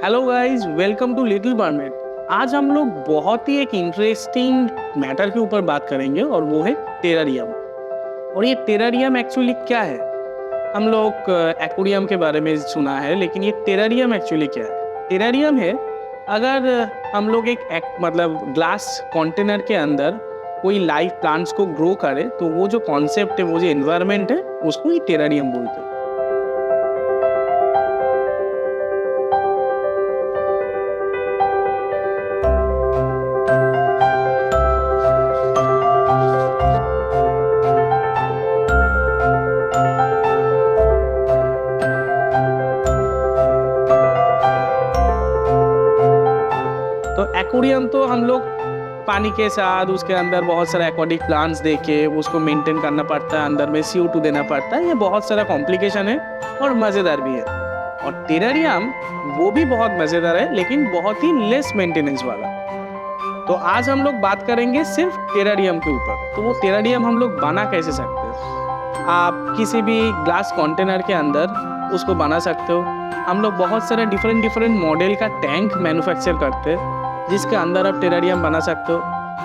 Hello guys, welcome to Little Mermaid. आज हम लोग बहुत ही एक इंटरेस्टिंग मैटर के ऊपर बात करेंगे और वो है टेरारियम। और ये टेरारियम एक्चुअली क्या है? हम लोग एक्वेरियम के बारे में सुना है, लेकिन ये टेरारियम एक्चुअली क्या है? टेरारियम है अगर हम लोग एक मतलब ग्लास कंटेनर के अंदर कोई लाइव प्लांट्स को ग्रो करे तो वो जो कॉन्सेप्ट है, वो जो एनवायरनमेंट है, उसको ही टेरारियम बोलते हैं। तो एक्वेरियम तो हम लोग पानी के साथ उसके अंदर बहुत सारा एक्वाटिक प्लांट्स देके उसको मेंटेन करना पड़ता है, अंदर में CO2 देना पड़ता है। ये बहुत सारा कॉम्प्लिकेशन है और मज़ेदार भी है। और टेरारियम वो भी बहुत मज़ेदार है, लेकिन बहुत ही लेस मेंटेनेंस वाला। तो आज हम लोग बात करेंगे सिर्फ टेरारियम के ऊपर। तो वो टेरारियम हम लोग बना कैसे सकते हैं? आप किसी भी ग्लास कंटेनर के अंदर उसको बना सकते हो। हम लोग बहुत सारे डिफरेंट मॉडल का टैंक मैन्युफैक्चर करते हैं जिसके अंदर आप टेरारियम बना सकते हो।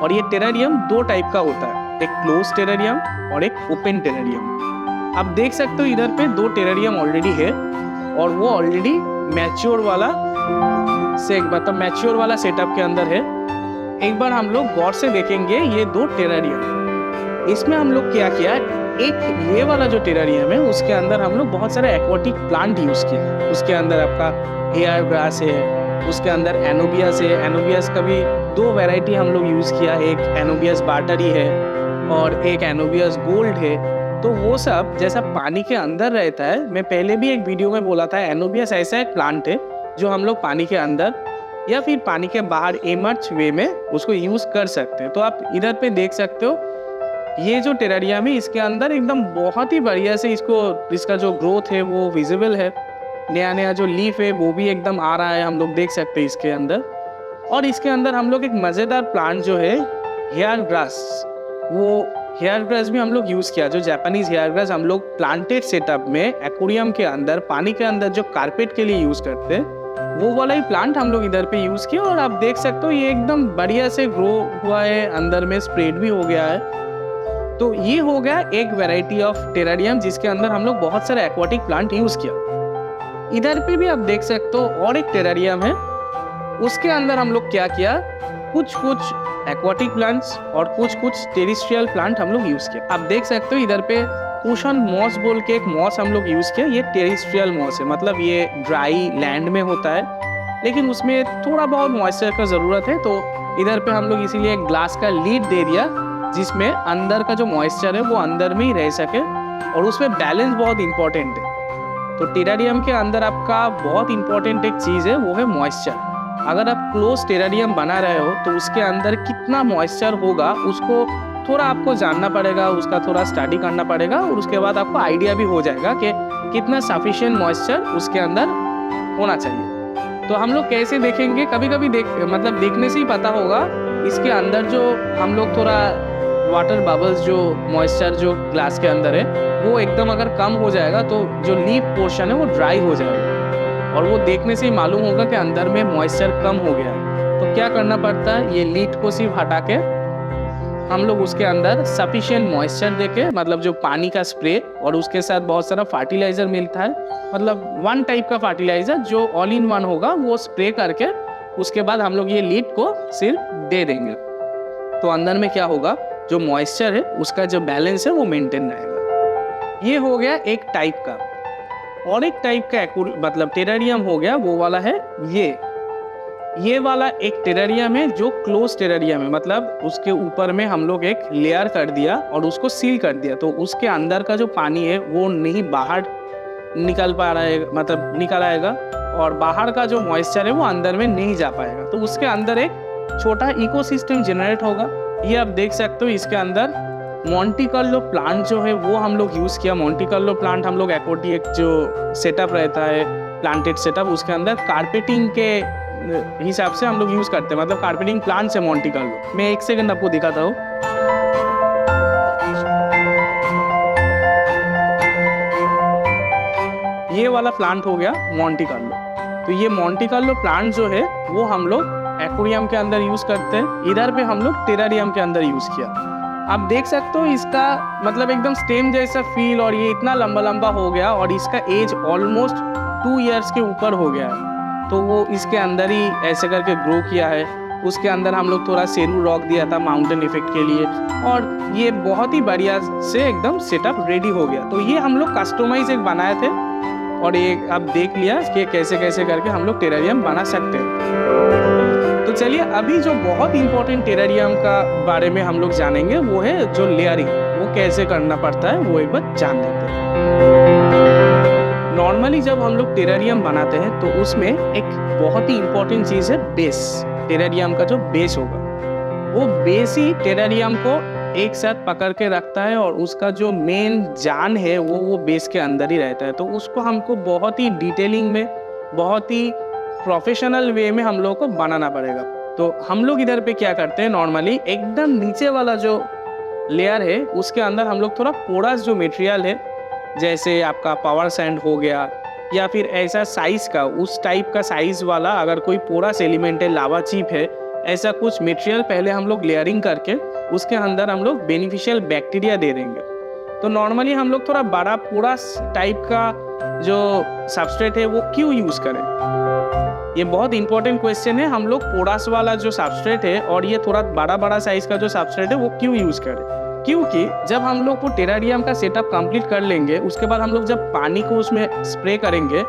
और ये टेरारियम दो टाइप का होता है, एक क्लोज टेरारियम और एक ओपन टेरारियम। आप देख सकते हो इधर पे दो टेरारियम ऑलरेडी है और वो ऑलरेडी मैच्योर वाला सेटअप के अंदर है। एक बार हम लोग गौर से देखेंगे ये दो टेरारियम। इसमें हम लोग क्या किया, एक ये वाला जो टेरारियम है उसके अंदर हम लोग बहुत सारे एक्वाटिक प्लांट यूज़ किए। उसके अंदर आपका हेयर ग्रास है, उसके अंदर एनोबियस है। एनोबियस का भी दो वैरायटी हम लोग यूज़ किया, एक एनोबियस बाटरी है और एक एनोबियस गोल्ड है। तो वो सब जैसा पानी के अंदर रहता है, मैं पहले भी एक वीडियो में बोला था, एनोबियस ऐसा एक प्लांट है जो हम लोग पानी के अंदर या फिर पानी के बाहर इमर्ज वे में उसको यूज़ कर सकते हैं। तो आप इधर पे देख सकते हो ये जो टेरारियम है इसके अंदर एकदम बहुत ही बढ़िया से इसका जो ग्रोथ है वो विजिबल है। नया जो लीफ है वो भी एकदम आ रहा है, हम लोग देख सकते हैं इसके अंदर। और इसके अंदर हम लोग एक मज़ेदार प्लांट जो है हेयर ग्रास, वो हेयर ग्रास भी हम लोग यूज़ किया। जो जापानीज हेयर ग्रास हम लोग प्लांटेड सेटअप में एक्वेरियम के अंदर पानी के अंदर जो कारपेट के लिए यूज़ करते हैं, वो वाला ही प्लांट हम लोग इधर पे यूज़ किया। और आप देख सकते हो ये एकदम बढ़िया से ग्रो हुआ है, अंदर में स्प्रेड भी हो गया है। तो ये हो गया एक वैरायटी ऑफ टेरारियम जिसके अंदर हम लोग बहुत सारे एक्वाटिक प्लांट यूज़ किया। इधर पे भी आप देख सकते हो और एक टेरारियम है, उसके अंदर हम लोग क्या किया, कुछ एक्वाटिक प्लांट्स और कुछ टेरेस्ट्रियल प्लांट हम लोग यूज़ किया। आप देख सकते हो इधर पे कुशन मॉस बोल के एक मॉस हम लोग यूज़ किया। ये टेरेस्ट्रियल मॉस है, मतलब ये ड्राई लैंड में होता है, लेकिन उसमें थोड़ा बहुत मॉइस्चर का ज़रूरत है। तो इधर पे हम लोग इसीलिए एक ग्लास का लीड दे दिया जिसमें अंदर का जो मॉइस्चर है वो अंदर में ही रह सके। और उसमें बैलेंस बहुत इंपॉर्टेंट है। तो टेरारियम के अंदर आपका बहुत इंपॉर्टेंट एक चीज़ है, वो है मॉइस्चर। अगर आप क्लोज टेरारियम बना रहे हो तो उसके अंदर कितना मॉइस्चर होगा उसको थोड़ा आपको जानना पड़ेगा, उसका थोड़ा स्टडी करना पड़ेगा और उसके बाद आपको आइडिया भी हो जाएगा कि कितना सफिशिएंट मॉइस्चर उसके अंदर होना चाहिए। तो हम लोग कैसे देखेंगे, कभी कभी मतलब देखने से ही पता होगा इसके अंदर जो हम लोग थोड़ा वाटर बबल्स जो मॉइस्चर जो ग्लास के अंदर है वो एकदम अगर कम हो जाएगा तो जो लीफ पोर्शन है वो ड्राई हो जाएगा और वो देखने से ही मालूम होगा कि अंदर में मॉइस्चर कम हो गया है। तो क्या करना पड़ता है, ये लीड को सिर्फ हटा के हम लोग उसके अंदर सफिशिएंट मॉइस्चर देके, मतलब जो पानी का स्प्रे और उसके साथ बहुत सारा फर्टिलाइजर मिलता है, मतलब वन टाइप का फर्टिलाइजर जो ऑल इन वन होगा, वो स्प्रे करके उसके बाद हम लोग ये लीड को सिर्फ दे देंगे। तो अंदर में क्या होगा, जो मॉइस्चर है उसका जो बैलेंस है वो मेंटेन रहेगा। ये हो गया एक टाइप का। और एक टाइप का मतलब टेरारियम हो गया, वो वाला है ये वाला एक टेरारियम है जो क्लोज टेरारियम है, मतलब उसके ऊपर में हम लोग एक लेयर कर दिया और उसको सील कर दिया। तो उसके अंदर का जो पानी है वो नहीं बाहर निकल पा रहा है, मतलब निकल आएगा, और बाहर का जो मॉइस्चर है वो अंदर में नहीं जा पाएगा। तो उसके अंदर एक छोटा इकोसिस्टम जनरेट होगा। ये आप देख सकते हो इसके अंदर मोंटी कार्लो प्लांट जो है वो हम लोग यूज़ किया। मोंटी कार्लो प्लांट हम लोग एक्वाटिक जो सेटअप रहता है, प्लांटेड सेटअप, उसके अंदर कारपेटिंग के हिसाब से हम लोग यूज़ करते हैं, मतलब कारपेटिंग प्लांट्स है मोंटी कार्लो। मैं एक सेकंड आपको दिखाता हूँ। ये वाला प्लांट हो गया मोंटी कार्लो। तो ये मोंटे कार्लो प्लांट जो है वो हम लोग एक्वेरियम के अंदर यूज करते हैं, इधर पे हम लोग टेरारियम के अंदर यूज किया। आप देख सकते हो इसका मतलब एकदम स्टेम जैसा फील, और ये इतना लंबा लंबा हो गया और इसका एज ऑलमोस्ट 2 इयर्स के ऊपर हो गया है। तो वो इसके अंदर ही ऐसे करके ग्रो किया है। उसके अंदर हम लोग थोड़ा सेरू रॉक दिया था माउंटेन इफेक्ट के लिए, और ये बहुत ही बढ़िया से एकदम सेटअप रेडी हो गया। तो ये हम लोग कस्टमाइज एक बनाए थे, और ये आप देख लिया कि कैसे कैसे करके हम लोग टेरारियम बना सकते हैं। तो चलिए अभी जो बहुत इंपॉर्टेंट टेरारियम का बारे में हम लोग जानेंगे वो है जो लेयरिंग, वो कैसे करना पड़ता है वो एक बार जान लेते हैं। नॉर्मली जब हम लोग टेरारियम बनाते हैं तो उसमें एक बहुत ही इंपॉर्टेंट चीज़ है बेस। टेरारियम का जो बेस होगा वो बेस ही टेरारियम को एक साथ पकड़ के रखता है, और उसका जो मेन जान है वो बेस के अंदर ही रहता है। तो उसको हमको बहुत ही डिटेलिंग में, बहुत ही प्रोफेशनल वे में हम लोग को बनाना पड़ेगा। तो हम लोग इधर पे क्या करते हैं, नॉर्मली एकदम नीचे वाला जो लेयर है उसके अंदर हम लोग थोड़ा पोरस जो मटेरियल है, जैसे आपका पावर सैंड हो गया या फिर ऐसा साइज का, उस टाइप का साइज वाला अगर कोई पोरस एलिमेंट है, लावा चिप है, ऐसा कुछ मटेरियल पहले हम लोग लेयरिंग करके उसके अंदर हम लोग बेनिफिशियल बैक्टीरिया दे देंगे। तो नॉर्मली हम लोग थोड़ा बड़ा पोरस टाइप का जो सबस्ट्रेट है वो क्यों यूज़ करें, ये बहुत इंपॉर्टेंट क्वेश्चन है। हम लोग पोरस वाला जो सबस्ट्रेट है और ये थोड़ा बड़ा बड़ा साइज का जो सबस्ट्रेट है वो क्यों यूज़ करें, क्योंकि जब हम लोग वो टेरारियम का सेटअप कंप्लीट कर लेंगे उसके बाद हम लोग जब पानी को उसमें स्प्रे करेंगे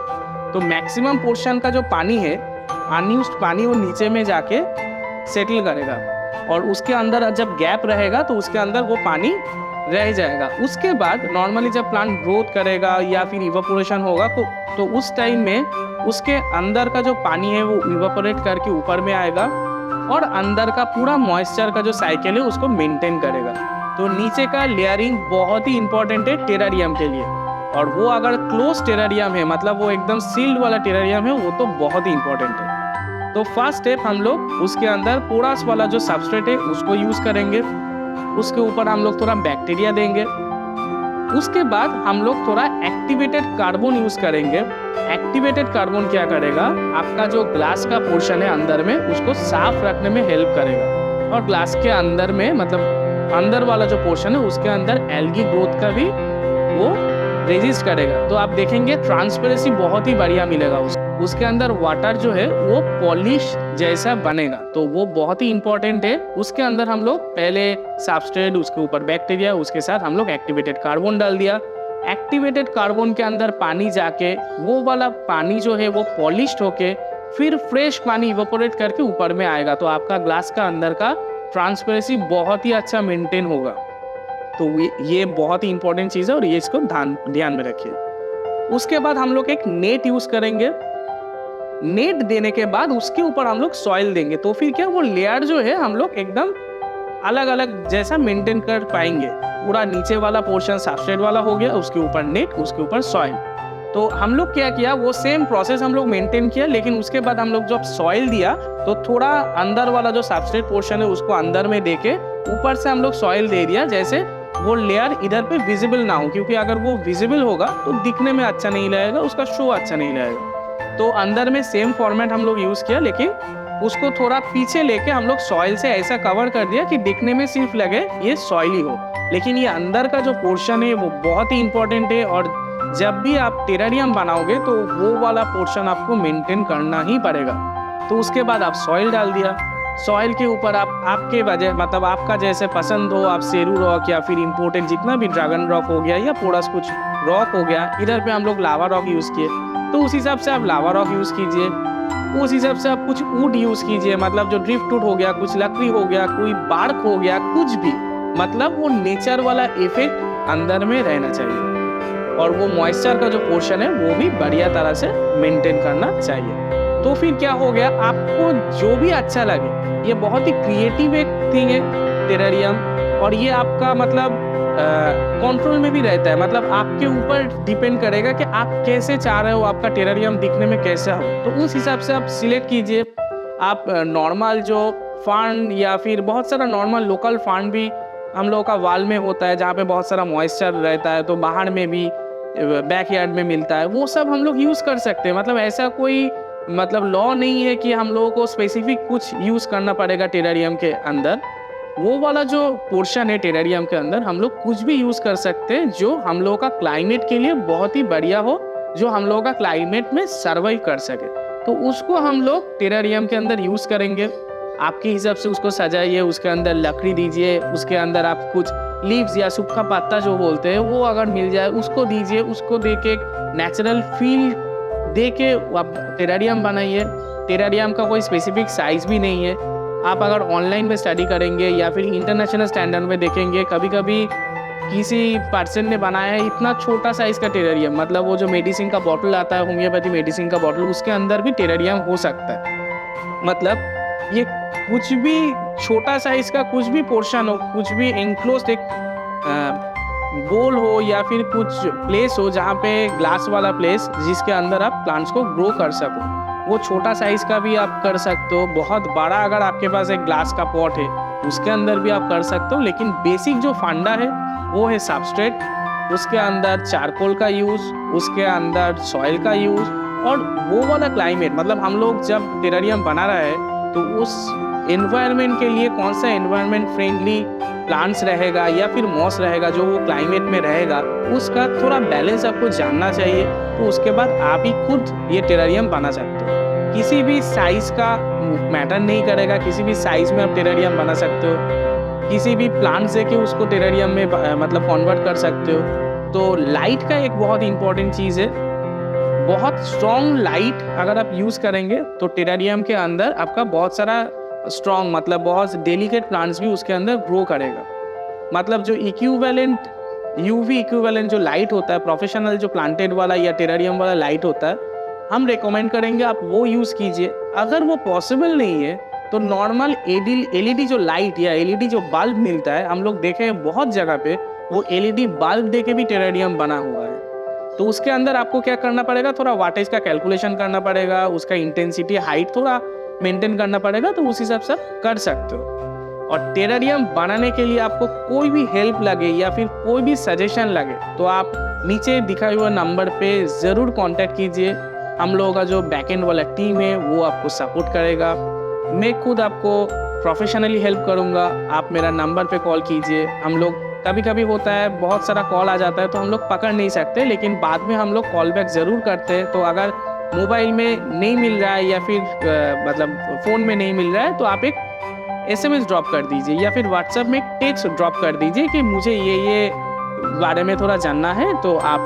तो मैक्सिमम पोर्शन का जो पानी है, अनयूज्ड पानी, वो नीचे में जाके सेटल करेगा, और उसके अंदर जब गैप रहेगा तो उसके अंदर वो पानी रह जाएगा। उसके बाद नॉर्मली जब प्लांट ग्रोथ करेगा या फिर इवापोरेशन होगा तो उस टाइम में उसके अंदर का जो पानी है वो इवापोरेट करके ऊपर में आएगा, और अंदर का पूरा मॉइस्चर का जो साइकिल है उसको मेंटेन करेगा। तो नीचे का लेयरिंग बहुत ही इंपॉर्टेंट है टेरारियम के लिए, और वो अगर क्लोज टेरारियम है, मतलब वो एकदम सील्ड वाला टेरारियम है, वो तो बहुत ही इंपॉर्टेंट है। तो फर्स्ट स्टेप हम लोग उसके अंदर पोरस वाला जो सबस्ट्रेट है उसको यूज करेंगे, उसके ऊपर हम लोग थोड़ा बैक्टीरिया देंगे। उसके बाद हम लोग थोड़ा एक्टिवेटेड कार्बन यूज करेंगे। एक्टिवेटेड कार्बन क्या करेगा, आपका जो ग्लास का पोर्शन है अंदर में उसको साफ रखने में हेल्प करेगा, और ग्लास के अंदर में मतलब अंदर वाला जो पोर्शन है उसके अंदर एल्गी ग्रोथ का भी वो रेजिस्ट करेगा। तो आप देखेंगे ट्रांसपेरेंसी बहुत ही बढ़िया मिलेगा उसके अंदर वाटर जो है वो पॉलिश जैसा बनेगा। तो वो बहुत ही इंपॉर्टेंट है। उसके अंदर हम लोग पहले सबस्ट्रेट, उसके ऊपर बैक्टीरिया, उसके साथ हम लोग एक्टिवेटेड कार्बन डाल दिया। एक्टिवेटेड कार्बन के अंदर पानी जाके वो वाला पानी जो है वो पॉलिश्ड होके फिर फ्रेश पानी इवेपोरेट करके ऊपर में आएगा। तो आपका ग्लास का अंदर का ट्रांसपेरेंसी बहुत ही अच्छा मेंटेन होगा। तो ये बहुत ही इंपॉर्टेंट चीज़ है, और ये इसको ध्यान में रखिए। उसके बाद हम लोग एक नेट यूज करेंगे। नेट देने के बाद उसके ऊपर हम लोग सॉइल देंगे, तो फिर क्या वो लेयर जो है हम लोग एकदम अलग अलग जैसा मेंटेन कर पाएंगे। पूरा नीचे वाला पोर्शन सबस्ट्रेट वाला हो गया, उसके ऊपर नेट, उसके ऊपर सॉइल। तो हम लोग क्या किया, वो सेम प्रोसेस हम लोग मेंटेन किया, लेकिन उसके बाद हम लोग जब सॉइल दिया तो थोड़ा अंदर वाला जो सबस्ट्रेट पोर्शन है उसको अंदर में देके ऊपर से हम लोग सॉइल दे दिया, जैसे वो लेयर इधर पे विजिबल ना हो, क्योंकि अगर वो विजिबल होगा तो दिखने में अच्छा नहीं लगेगा, उसका शो अच्छा नहीं लगेगा। तो अंदर में सेम फॉर्मेट हम लोग यूज़ किया, लेकिन उसको थोड़ा पीछे लेके हम लोग सॉइल से ऐसा कवर कर दिया कि दिखने में सिर्फ लगे ये सॉइल ही हो, लेकिन ये अंदर का जो पोर्शन है वो बहुत ही इंपॉर्टेंट है। और जब भी आप टेरारियम बनाओगे तो वो वाला पोर्शन आपको मेंटेन करना ही पड़ेगा। तो उसके बाद आप सॉइल डाल दिया। सॉइल के ऊपर आप आपके वजह मतलब आपका जैसे पसंद हो, आप सेरू रॉक या फिर इम्पोर्टेड जितना भी ड्रैगन रॉक हो गया या पोरस कुछ रॉक हो गया, इधर पे हम लोग लावा रॉक यूज़ किए, तो उस हिसाब से आप लावा रॉक यूज़ कीजिए। उस हिसाब से आप कुछ वुड यूज़ कीजिए, मतलब जो ड्रिफ्ट वुड हो गया, कुछ लकड़ी हो गया, कोई बार्क हो गया, कुछ भी, मतलब वो नेचर वाला इफेक्ट अंदर में रहना चाहिए, और वो मॉइस्चर का जो पोर्शन है वो भी बढ़िया तरह से मेंटेन करना चाहिए। तो फिर क्या हो गया, आपको जो भी अच्छा लगे, ये बहुत ही क्रिएटिव एक थिंग है टेरारियम, और ये आपका मतलब कंट्रोल में भी रहता है, मतलब आपके ऊपर डिपेंड करेगा कि आप कैसे चाह रहे हो आपका टेरारियम दिखने में कैसा हो। तो उस हिसाब से आप सिलेक्ट कीजिए। आप नॉर्मल जो फार्न या फिर बहुत सारा नॉर्मल लोकल फार्न भी हम लोगों का वाल में होता है, जहाँ पे बहुत सारा मॉइस्चर रहता है, तो बाहर में भी बैकयार्ड में मिलता है, वो सब हम लोग यूज़ कर सकते हैं। मतलब ऐसा कोई मतलब लॉ नहीं है कि हम लोगों को स्पेसिफिक कुछ यूज़ करना पड़ेगा टेरारियम के अंदर। वो वाला जो पोर्शन है टेरारियम के अंदर हम लोग कुछ भी यूज़ कर सकते हैं जो हम लोगों का क्लाइमेट के लिए बहुत ही बढ़िया हो, जो हम लोगों का क्लाइमेट में सर्वाइव कर सके। तो उसको हम लोग टेरारियम के अंदर यूज़ करेंगे। आपके हिसाब से उसको सजाइए, उसके अंदर लकड़ी दीजिए, उसके अंदर आप कुछ लीव्स या सूखा पत्ता जो बोलते हैं वो अगर मिल जाए उसको दीजिए। उसको दे के नेचुरल फील दे के आप टेरारियम बनाइए। टेरारियम का कोई स्पेसिफिक साइज़ भी नहीं है। आप अगर ऑनलाइन में स्टडी करेंगे या फिर इंटरनेशनल स्टैंडर्ड में देखेंगे, कभी कभी किसी पर्सन ने बनाया है इतना छोटा साइज़ का टेरारियम, मतलब वो जो मेडिसिन का बॉटल आता है, होम्योपैथी मेडिसिन का बॉटल, उसके अंदर भी टेरारियम हो सकता है। मतलब ये कुछ भी छोटा साइज़ का कुछ भी पोर्शन हो, कुछ भी एनक्लोज्ड एक गोल हो या फिर कुछ प्लेस हो जहाँ पे ग्लास वाला प्लेस जिसके अंदर आप प्लांट्स को ग्रो कर सको, वो छोटा साइज़ का भी आप कर सकते हो। बहुत बड़ा अगर आपके पास एक ग्लास का पॉट है उसके अंदर भी आप कर सकते हो। लेकिन बेसिक जो फंडा है वो है सबस्ट्रेट, उसके अंदर चारकोल का यूज़, उसके अंदर सॉइल का यूज़, और वो वाला क्लाइमेट, मतलब हम लोग जब टेरारियम बना रहे हैं तो उस एनवायरनमेंट के लिए कौन सा एनवायरनमेंट फ्रेंडली प्लांट्स रहेगा या फिर मॉस रहेगा जो वो क्लाइमेट में रहेगा, उसका थोड़ा बैलेंस आपको जानना चाहिए। तो उसके बाद आप ही खुद ये टेरारियम बना सकते हो। किसी भी साइज़ का मैटर नहीं करेगा, किसी भी साइज़ में आप टेरारियम बना सकते हो, किसी भी प्लांट से कि उसको टेरारियम में मतलब कन्वर्ट कर सकते हो। तो लाइट का एक बहुत इंपॉर्टेंट चीज़ है, बहुत स्ट्रॉन्ग लाइट अगर आप यूज़ करेंगे तो टेरारियम के अंदर आपका बहुत सारा स्ट्रॉन्ग, मतलब बहुत डेलिकेट प्लांट्स भी उसके अंदर ग्रो करेगा। मतलब जो इक्विवेलेंट यूवी इक्विवेलेंट जो लाइट होता है, प्रोफेशनल जो प्लांटेड वाला या टेरारियम वाला लाइट होता है, हम रेकमेंड करेंगे आप वो यूज़ कीजिए। अगर वो पॉसिबल नहीं है तो नॉर्मल एलईडी जो लाइट या एलईडी जो बल्ब मिलता है, हम लोग देखे हैं बहुत जगह पे वो एलईडी बल्ब दे के भी टेरारियम बना हुआ है। तो उसके अंदर आपको क्या करना पड़ेगा, थोड़ा वाटेज का कैलकुलेशन करना पड़ेगा, उसका इंटेंसिटी हाइट थोड़ा मेंटेन करना पड़ेगा, तो उस हिसाब से आप कर सकते हो। और टेरारियम बनाने के लिए आपको कोई भी हेल्प लगे या फिर कोई भी सजेशन लगे तो आप नीचे दिखाए हुए नंबर पे ज़रूर कांटेक्ट कीजिए। हम लोगों का जो बैकएंड वाला टीम है वो आपको सपोर्ट करेगा। मैं खुद आपको प्रोफेशनली हेल्प करूँगा। आप मेरा नंबर पे कॉल कीजिए। हम लोग कभी कभी होता है बहुत सारा कॉल आ जाता है तो हम लोग पकड़ नहीं सकते, लेकिन बाद में हम लोग कॉल बैक ज़रूर करते हैं। तो अगर मोबाइल में नहीं मिल रहा है या फिर मतलब फ़ोन में नहीं मिल रहा है तो आप एक SMS ड्रॉप कर दीजिए या फिर व्हाट्सएप में एक टेक्स्ट ड्रॉप कर दीजिए कि मुझे ये बारे में थोड़ा जानना है, तो आप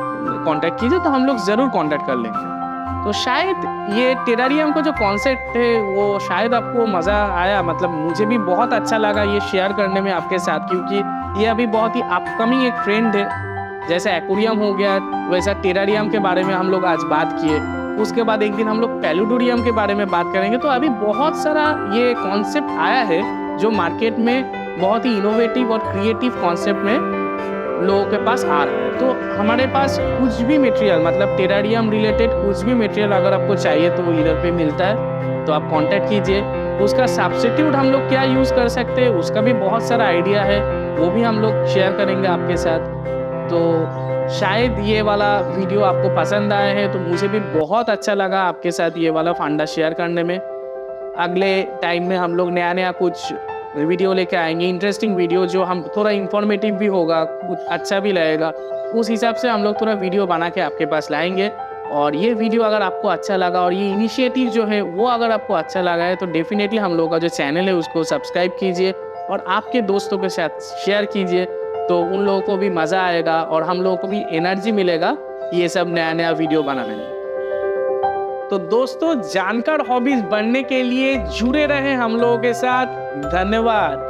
कांटेक्ट कीजिए, तो हम लोग ज़रूर कांटेक्ट कर लेंगे। तो शायद ये टेरारियम का जो कॉन्सेप्ट है वो शायद आपको मज़ा आया, मतलब मुझे भी बहुत अच्छा लगा ये शेयर करने में आपके साथ, क्योंकि ये अभी बहुत ही अपकमिंग एक ट्रेंड है। जैसे एक्वेरियम हो गया वैसा टेरारियम के बारे में हम लोग आज बात किए। उसके बाद एक दिन हम लोग पैलुडोरियम के बारे में बात करेंगे। तो अभी बहुत सारा ये कॉन्सेप्ट आया है जो मार्केट में बहुत ही इनोवेटिव और क्रिएटिव कॉन्सेप्ट में लोगों के पास आ रहा है। तो हमारे पास कुछ भी मटेरियल, मतलब टेरारियम रिलेटेड कुछ भी मटेरियल अगर आपको चाहिए तो इधर पे मिलता है, तो आप कांटेक्ट कीजिए। उसका सब्स्टिट्यूट हम लोग क्या यूज़ कर सकते हैं उसका भी बहुत सारा आइडिया है, वो भी हम लोग शेयर करेंगे आपके साथ। तो शायद ये वाला वीडियो आपको पसंद आया है, तो मुझे भी बहुत अच्छा लगा आपके साथ ये वाला फंडा शेयर करने में। अगले टाइम में हम लोग नया कुछ वीडियो लेके आएंगे, इंटरेस्टिंग वीडियो जो हम थोड़ा इन्फॉर्मेटिव भी होगा, कुछ अच्छा भी लगेगा, उस हिसाब से हम लोग थोड़ा वीडियो बना के आपके पास लाएंगे। और ये वीडियो अगर आपको अच्छा लगा और ये इनिशिएटिव जो है वो अगर आपको अच्छा लगा है तो डेफिनेटली हम लोग का जो चैनल है उसको सब्सक्राइब कीजिए और आपके दोस्तों के साथ शेयर कीजिए, तो उन लोगों को भी मज़ा आएगा और हम लोगों को भी एनर्जी मिलेगा ये सब नया वीडियो बनाने में। तो दोस्तों, जानकार हॉबीज बनने के लिए जुड़े रहें हम लोगों के साथ। धन्यवाद।